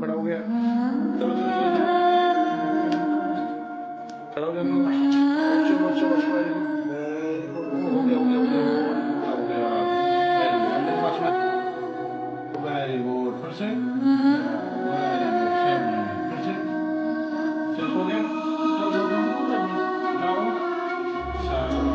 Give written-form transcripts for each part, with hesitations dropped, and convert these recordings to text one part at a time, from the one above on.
खड़ा हो गया। चलो चलो चलो खड़ा हो गया। शाबाश शाबाश वेरी गुड वेरी गुड। हो गया हो गया हो गया बहुत पूरा हो गया। वेरी गुड अंदर पास में। वेरी गुड फिर से वेरी गुड सेम फिर से। चल हो गया। चल जाओ जाओ जाओ। शाबाश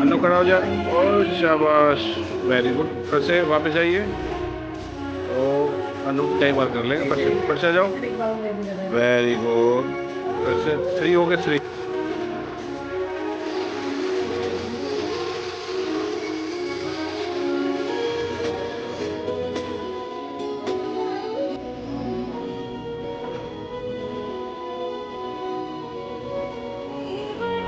अन्नू खड़ा हो जा। और शाबाश वेरी गुड फिर से वापस आइए। ओ अनु कई बार कर लेंगे फिर से आ जाओ। वेरी गुड फिर से 3 हो गए 3।